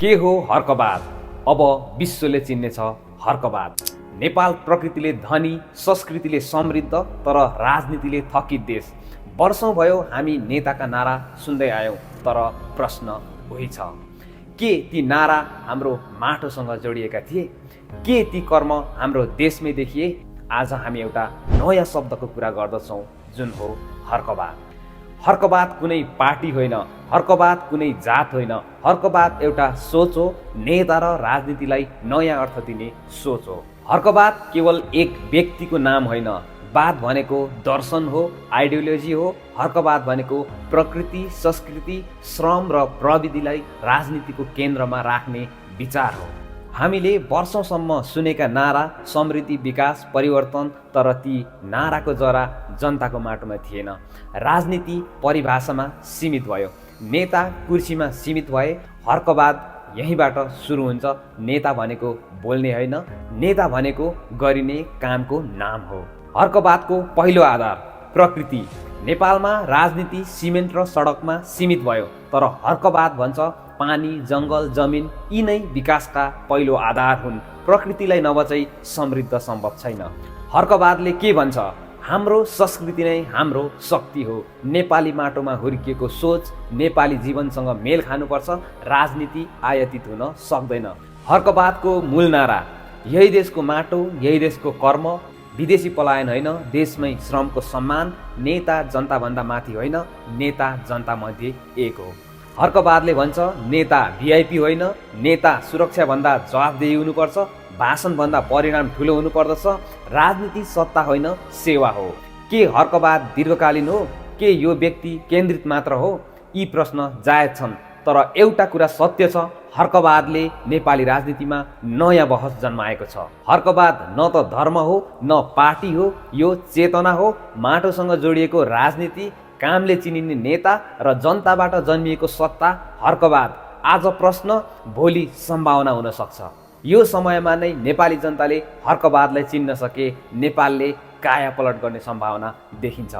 के हो हर्कवाद? अब विश्वले चिन्नेछ हर्कवाद। नेपाल प्रकृतिले धनी, संस्कृतिले समृद्ध तर राजनीतिले थकित देश। वर्षौं भयो हामी नेताका नारा सुन्दै आयौं, तर प्रश्न उही छ, के ती नारा हाम्रो माटोसँग जोडिएका थिए? के ती कर्म हाम्रो देशमै देखिए? आज हामी एउटा नयाँ शब्दको कुरा गर्दछौँ, जुन हो हर्कवाद। हर्कवाद कुनै पार्टी होइन, हर्कवाद कुनै जात होइन, हर्कवाद एउटा सोच हो, नेता र राजनीतिलाई नयाँ अर्थ दिने सोच हो। हर्कवाद केवल एक व्यक्तिको नाम होइन, वाद भनेको दर्शन हो, आइडियोलोजी हो। हर्कवाद भनेको प्रकृति, संस्कृति, श्रम र प्रविधिलाई राजनीतिको केन्द्रमा राख्ने विचार हो। हामीले वर्षौंसम्म सुनेका नारा समृद्धि, विकास, परिवर्तन, तर ती नाराको जरा जनताको माटोमा थिएन। राजनीति परिभाषामा सीमित भयो, नेता कुर्सीमा सीमित भए। हर्कवाद यहीँबाट सुरु हुन्छ। नेता भनेको बोल्ने होइन, नेता भनेको गरिने कामको नाम हो। हर्कवादको पहिलो आधार प्रकृति। नेपालमा राजनीति सिमेन्ट र सडकमा सीमित भयो, तर हर्कवाद भन्छ पानी, जङ्गल, जमिन यी नै विकासका पहिलो आधार हुन्। प्रकृतिलाई नबचाई समृद्ध सम्भव छैन। हर्कवादले के भन्छ? हाम्रो संस्कृति नै हाम्रो शक्ति हो। नेपाली माटोमा हुर्किएको सोच नेपाली जीवनसँग मेल खानुपर्छ। राजनीति आयातित हुन सक्दैन। हर्कवादको मूल नारा यही देशको माटो, यही देशको कर्म, विदेशी पलायन होइन, देशमै श्रमको सम्मान, नेता जनताभन्दा माथि होइन, नेता जनतामध्ये एक हो। हर्कवादले भन्छ नेता भिआइपी होइन, नेता सुरक्षाभन्दा जवाफदेही हुनुपर्छ, भाषणभन्दा परिणाम ठुलो हुनुपर्दछ। राजनीति सत्ता होइन, सेवा हो। के हर्कवाद दीर्घकालीन हो? के यो व्यक्ति केन्द्रित मात्र हो? यी प्रश्न जायज छन्, तर एउटा कुरा सत्य छ, हर्कवादले नेपाली राजनीतिमा नयाँ बहस जन्माएको छ। हर्कवाद न त धर्म हो, न पार्टी हो, यो चेतना हो। माटोसँग जोडिएको राजनीति, कामले चिनिने नेता र जनताबाट जन्मिएको सत्ता। हर्कवाद आज प्रश्न, भोलि सम्भावना हुन सक्छ। यो समयमा नै नेपाली जनताले हर्कवादलाई चिन्न सके नेपालले कायापलट गर्ने सम्भावना देखिन्छ।